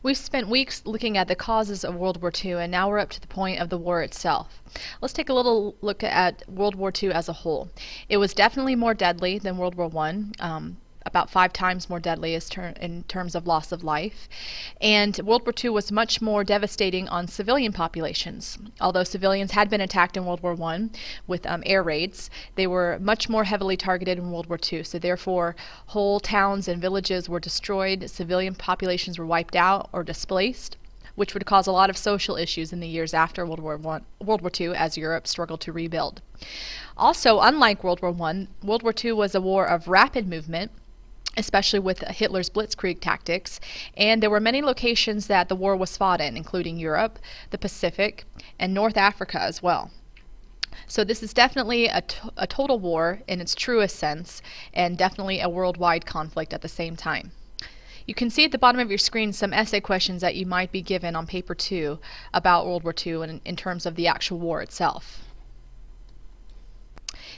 We've spent weeks looking at the causes of World War II, and now we're up to the point of the war itself. Let's take a little look at World War II as a whole. It was definitely more deadly than World War I. About 5 times more deadly in terms of loss of life. And World War II was much more devastating on civilian populations. Although civilians had been attacked in World War I with air raids, they were much more heavily targeted in World War II. So therefore, whole towns and villages were destroyed, civilian populations were wiped out or displaced, which would cause a lot of social issues in the years after World War II as Europe struggled to rebuild. Also, unlike World War I, World War II was a war of rapid movement, especially with Hitler's Blitzkrieg tactics, and there were many locations that the war was fought in, including Europe, the Pacific, and North Africa as well. So this is definitely a total war in its truest sense, and definitely a worldwide conflict at the same time. You can see at the bottom of your screen some essay questions that you might be given on paper 2 about World War II in terms of the actual war itself.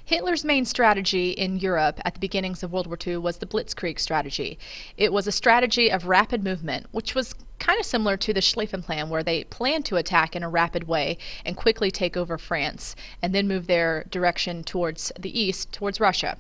Hitler's main strategy in Europe at the beginnings of World War II was the Blitzkrieg strategy. It was a strategy of rapid movement, which was kind of similar to the Schlieffen Plan, where they planned to attack in a rapid way and quickly take over France and then move their direction towards the east, towards Russia.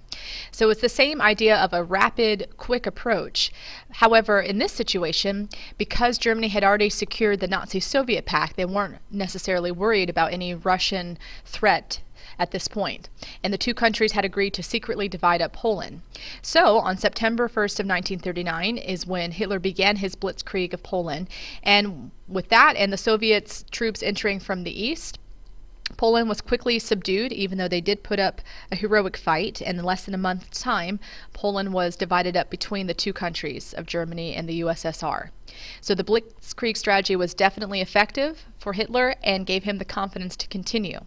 So it's the same idea of a rapid, quick approach. However, in this situation, because Germany had already secured the Nazi-Soviet pact, they weren't necessarily worried about any Russian threat at this point, and the two countries had agreed to secretly divide up Poland. So on September 1st of 1939 is when Hitler began his Blitzkrieg of Poland, and with that and the Soviets' troops entering from the east, Poland was quickly subdued, even though they did put up a heroic fight, and in less than a month's time, Poland was divided up between the two countries of Germany and the USSR. So the Blitzkrieg strategy was definitely effective for Hitler and gave him the confidence to continue.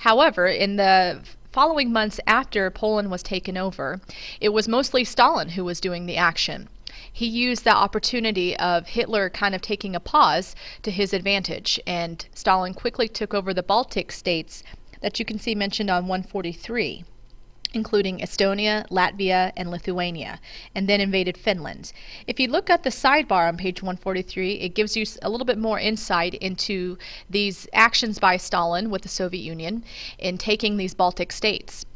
However, in the following months after Poland was taken over, it was mostly Stalin who was doing the action. He used the opportunity of Hitler kind of taking a pause to his advantage, and Stalin quickly took over the Baltic states that you can see mentioned on 143, including Estonia, Latvia, and Lithuania, and then invaded Finland. If you look at the sidebar on page 143, it gives you a little bit more insight into these actions by Stalin with the Soviet Union in taking these Baltic states.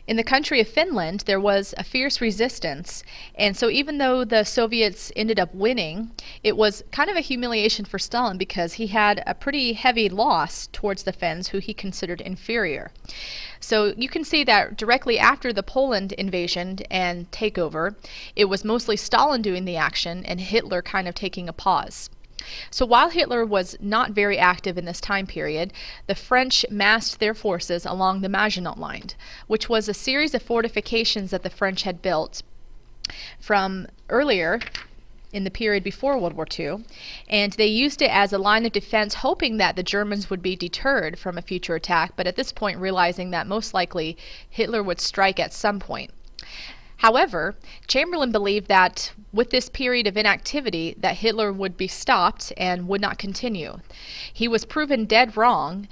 In the country of Finland, there was a fierce resistance, and so even though the Soviets ended up winning, it was kind of a humiliation for Stalin because he had a pretty heavy loss towards the Finns, who he considered inferior. So you can see that directly after the Poland invasion and takeover, it was mostly Stalin doing the action and Hitler kind of taking a pause. So while Hitler was not very active in this time period, the French massed their forces along the Maginot Line, which was a series of fortifications that the French had built from earlier in the period before World War II, and they used it as a line of defense, hoping that the Germans would be deterred from a future attack, but at this point realizing that most likely Hitler would strike at some point. However, Chamberlain believed that with this period of inactivity that Hitler would be stopped and would not continue. He was proven dead wrong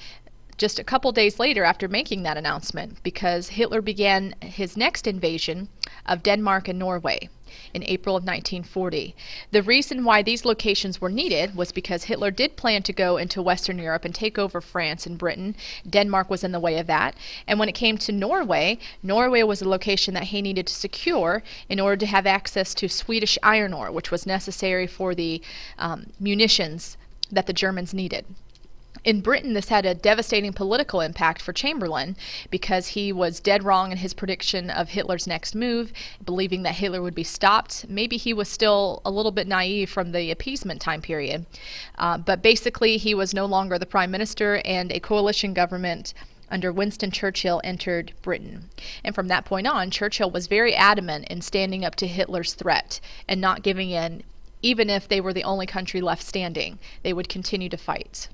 just a couple days later after making that announcement, because Hitler began his next invasion of Denmark and Norway in April of 1940. The reason why these locations were needed was because Hitler did plan to go into Western Europe and take over France and Britain. Denmark was in the way of that. And when it came to Norway, Norway was a location that he needed to secure in order to have access to Swedish iron ore, which was necessary for the munitions that the Germans needed. In Britain, this had a devastating political impact for Chamberlain because he was dead wrong in his prediction of Hitler's next move, believing that Hitler would be stopped. Maybe he was still a little bit naive from the appeasement time period, but basically he was no longer the prime minister, and a coalition government under Winston Churchill entered Britain. And from that point on, Churchill was very adamant in standing up to Hitler's threat and not giving in, even if they were the only country left standing. They would continue to fight.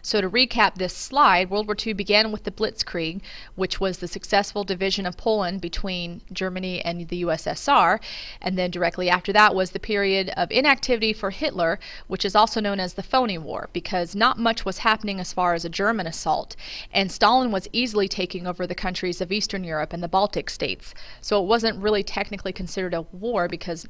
So to recap this slide, World War II began with the Blitzkrieg, which was the successful division of Poland between Germany and the USSR, and then directly after that was the period of inactivity for Hitler, which is also known as the Phony War, because not much was happening as far as a German assault, and Stalin was easily taking over the countries of Eastern Europe and the Baltic states. So it wasn't really technically considered a war because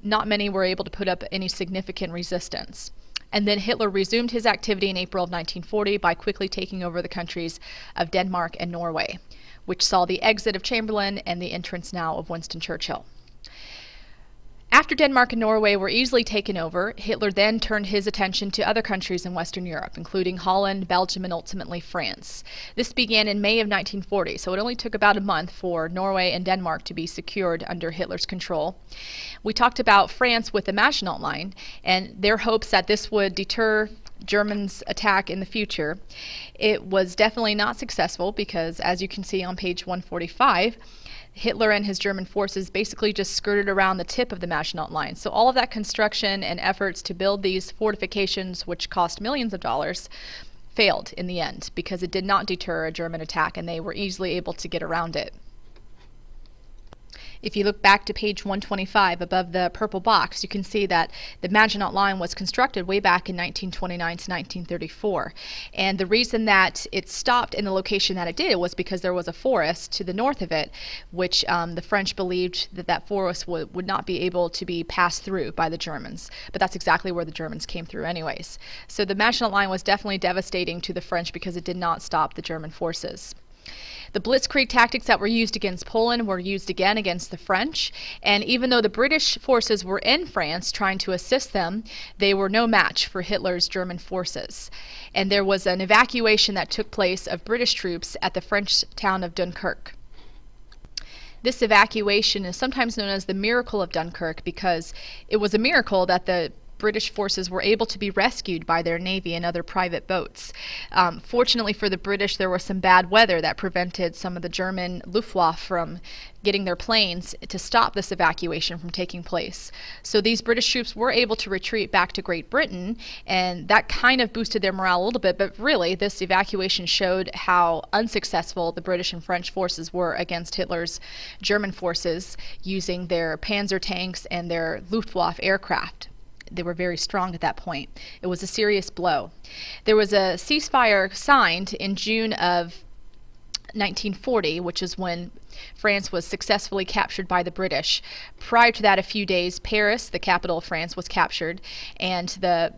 not many were able to put up any significant resistance. And then Hitler resumed his activity in April of 1940 by quickly taking over the countries of Denmark and Norway, which saw the exit of Chamberlain and the entrance now of Winston Churchill. After Denmark and Norway were easily taken over, Hitler then turned his attention to other countries in Western Europe, including Holland, Belgium, and ultimately France. This began in May of 1940, so it only took about a month for Norway and Denmark to be secured under Hitler's control. We talked about France with the Maginot Line and their hopes that this would deter Germans' attack in the future. It was definitely not successful because, as you can see on page 145, Hitler and his German forces basically just skirted around the tip of the Maginot Line. So all of that construction and efforts to build these fortifications, which cost millions of dollars, failed in the end because it did not deter a German attack and they were easily able to get around it. If you look back to page 125 above the purple box, you can see that the Maginot Line was constructed way back in 1929 to 1934. And the reason that it stopped in the location that it did was because there was a forest to the north of it, which the French believed that that forest would not be able to be passed through by the Germans. But that's exactly where the Germans came through anyways. So the Maginot Line was definitely devastating to the French because it did not stop the German forces. The Blitzkrieg tactics that were used against Poland were used again against the French, and even though the British forces were in France trying to assist them, they were no match for Hitler's German forces. And there was an evacuation that took place of British troops at the French town of Dunkirk. This evacuation is sometimes known as the Miracle of Dunkirk because it was a miracle that the British forces were able to be rescued by their navy and other private boats. Fortunately for the British, there was some bad weather that prevented some of the German Luftwaffe from getting their planes to stop this evacuation from taking place. So these British troops were able to retreat back to Great Britain, and that kind of boosted their morale a little bit, but really this evacuation showed how unsuccessful the British and French forces were against Hitler's German forces using their Panzer tanks and their Luftwaffe aircraft. They were very strong at that point. It was a serious blow. There was a ceasefire signed in June of 1940, which is when France was successfully captured by the British. Prior to that, a few days, Paris, the capital of France, was captured, and the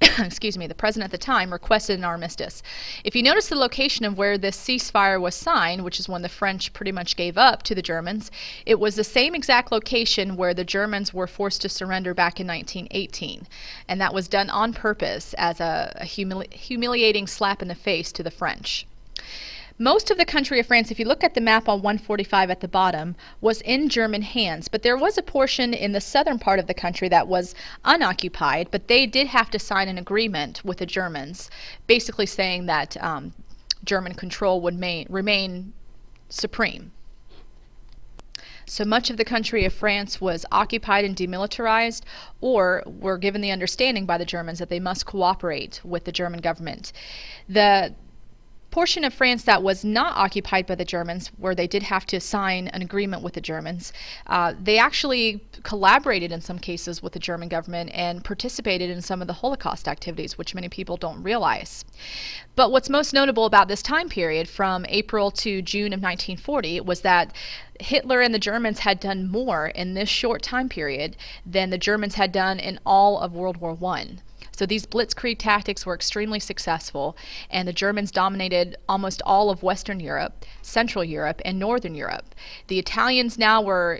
the president at the time requested an armistice. If you notice the location of where this ceasefire was signed, which is when the French pretty much gave up to the Germans, it was the same exact location where the Germans were forced to surrender back in 1918. And that was done on purpose as a humiliating slap in the face to the French. Most of the country of France, if you look at the map on 145 at the bottom, was in German hands, but there was a portion in the southern part of the country that was unoccupied, but they did have to sign an agreement with the Germans, basically saying that German control would remain supreme. So much of the country of France was occupied and demilitarized, or were given the understanding by the Germans that they must cooperate with the German government. The portion of France that was not occupied by the Germans, where they did have to sign an agreement with the Germans, they actually collaborated in some cases with the German government and participated in some of the Holocaust activities, which many people don't realize. But what's most notable about this time period, from April to June of 1940, was that Hitler and the Germans had done more in this short time period than the Germans had done in all of World War I. So these Blitzkrieg tactics were extremely successful, and the Germans dominated almost all of Western Europe, Central Europe, and Northern Europe. The Italians now were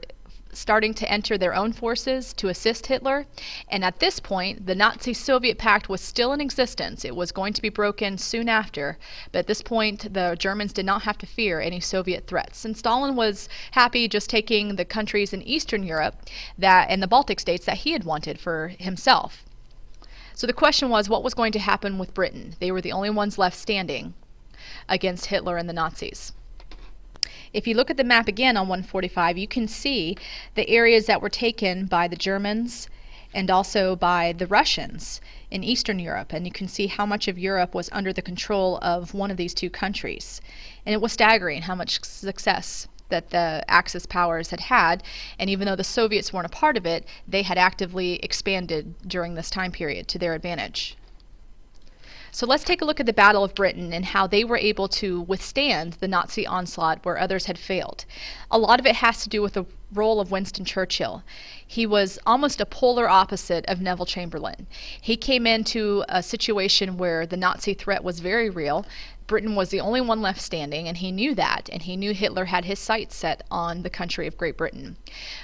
starting to enter their own forces to assist Hitler, and at this point, the Nazi-Soviet pact was still in existence. It was going to be broken soon after, but at this point, the Germans did not have to fear any Soviet threats, and Stalin was happy just taking the countries in Eastern Europe and the Baltic states that he had wanted for himself. So the question was, what was going to happen with Britain? They were the only ones left standing against Hitler and the Nazis. If you look at the map again on 145, you can see the areas that were taken by the Germans and also by the Russians in Eastern Europe. And you can see how much of Europe was under the control of one of these two countries. And it was staggering how much success that the Axis powers had, and even though the Soviets weren't a part of it, they had actively expanded during this time period to their advantage. So let's take a look at the Battle of Britain and how they were able to withstand the Nazi onslaught where others had failed. A lot of it has to do with role of Winston Churchill. He was almost a polar opposite of Neville Chamberlain. He came into a situation where the Nazi threat was very real. Britain was the only one left standing, and he knew that, and he knew Hitler had his sights set on the country of Great Britain.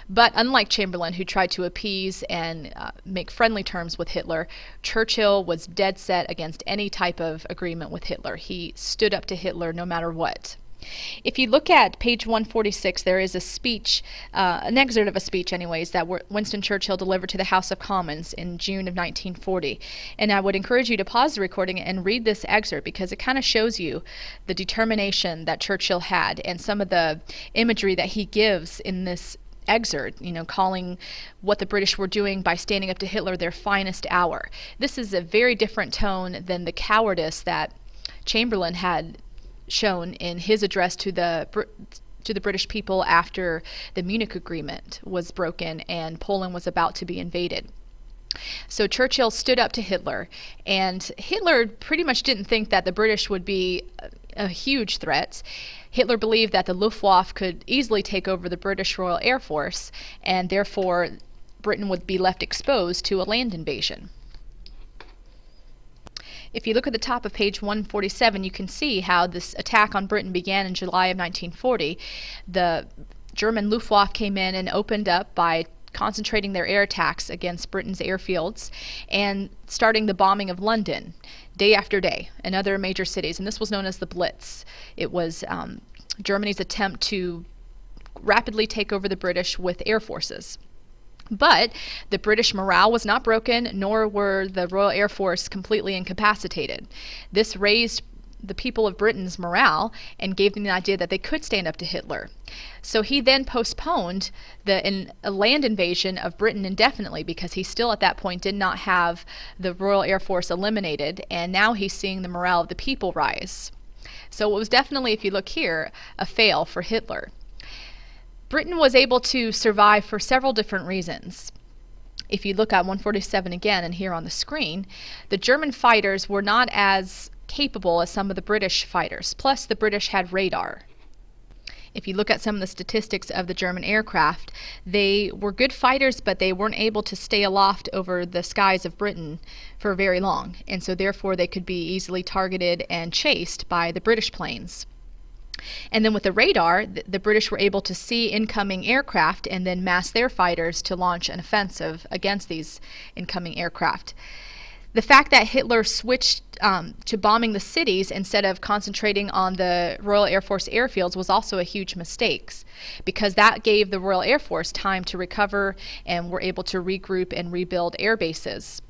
But unlike Chamberlain, who tried to appease and make friendly terms with Hitler, Churchill was dead set against any type of agreement with Hitler. He stood up to Hitler no matter what. If you look at page 146, there is a speech, an excerpt of a speech anyways, that Winston Churchill delivered to the House of Commons in June of 1940. And I would encourage you to pause the recording and read this excerpt, because it kind of shows you the determination that Churchill had and some of the imagery that he gives in this excerpt, calling what the British were doing by standing up to Hitler their finest hour. This is a very different tone than the cowardice that Chamberlain had shown in his address to the British people after the Munich Agreement was broken and Poland was about to be invaded. So Churchill stood up to Hitler, and Hitler pretty much didn't think that the British would be a huge threat. Hitler believed that the Luftwaffe could easily take over the British Royal Air Force, and therefore Britain would be left exposed to a land invasion. If you look at the top of page 147, you can see how this attack on Britain began in July of 1940. The German Luftwaffe came in and opened up by concentrating their air attacks against Britain's airfields and starting the bombing of London day after day and other major cities. And this was known as the Blitz. It was Germany's attempt to rapidly take over the British with air forces. But the British morale was not broken, nor were the Royal Air Force completely incapacitated. This raised the people of Britain's morale and gave them the idea that they could stand up to Hitler. So he then postponed a land invasion of Britain indefinitely, because he still at that point did not have the Royal Air Force eliminated, and now he's seeing the morale of the people rise. So it was definitely, if you look here, a fail for Hitler. Britain was able to survive for several different reasons. If you look at 147 again and here on the screen, the German fighters were not as capable as some of the British fighters. Plus, the British had radar. If you look at some of the statistics of the German aircraft, they were good fighters, but they weren't able to stay aloft over the skies of Britain for very long. And so therefore they could be easily targeted and chased by the British planes. And then with the radar, the British were able to see incoming aircraft and then mass their fighters to launch an offensive against these incoming aircraft. The fact that Hitler switched to bombing the cities instead of concentrating on the Royal Air Force airfields was also a huge mistake, because that gave the Royal Air Force time to recover and were able to regroup and rebuild air bases.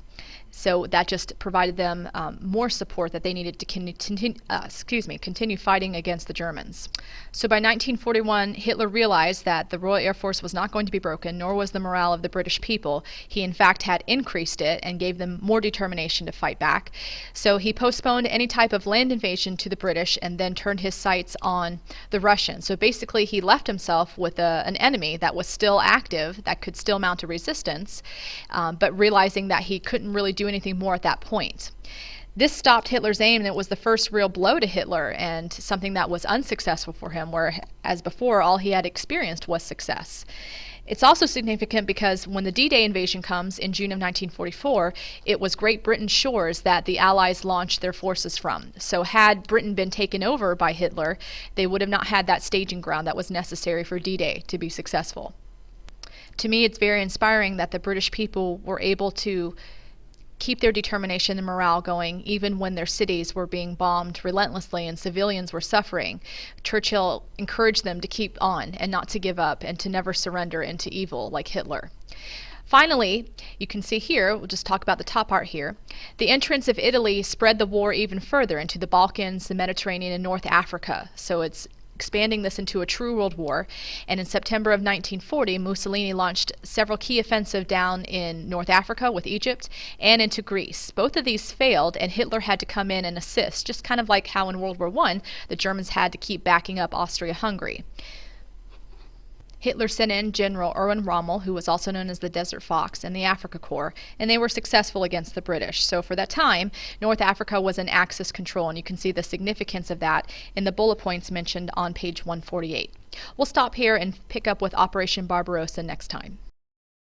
So that just provided them more support that they needed to continue fighting against the Germans. So by 1941, Hitler realized that the Royal Air Force was not going to be broken, nor was the morale of the British people. He in fact had increased it and gave them more determination to fight back. So he postponed any type of land invasion to the British and then turned his sights on the Russians. So basically he left himself with an enemy that was still active, that could still mount a resistance, but realizing that he couldn't really do anything more at that point. This stopped Hitler's aim, and it was the first real blow to Hitler and something that was unsuccessful for him, whereas before all he had experienced was success. It's also significant because when the D-Day invasion comes in June of 1944, it was Great Britain's shores that the Allies launched their forces from. So had Britain been taken over by Hitler, they would have not had that staging ground that was necessary for D-Day to be successful. To me, it's very inspiring that the British people were able to keep their determination and morale going even when their cities were being bombed relentlessly and civilians were suffering. Churchill encouraged them to keep on and not to give up and to never surrender into evil like Hitler. Finally, you can see here, we'll just talk about the top part here, the entrance of Italy spread the war even further into the Balkans, the Mediterranean, and North Africa. So it's expanding this into a true world war. And in September of 1940, Mussolini launched several key offensives down in North Africa with Egypt and into Greece. Both of these failed, and Hitler had to come in and assist, just kind of like how in World War I, the Germans had to keep backing up Austria-Hungary. Hitler sent in General Erwin Rommel, who was also known as the Desert Fox, and the Africa Corps, and they were successful against the British. So for that time, North Africa was in Axis control, and you can see the significance of that in the bullet points mentioned on page 148. We'll stop here and pick up with Operation Barbarossa next time.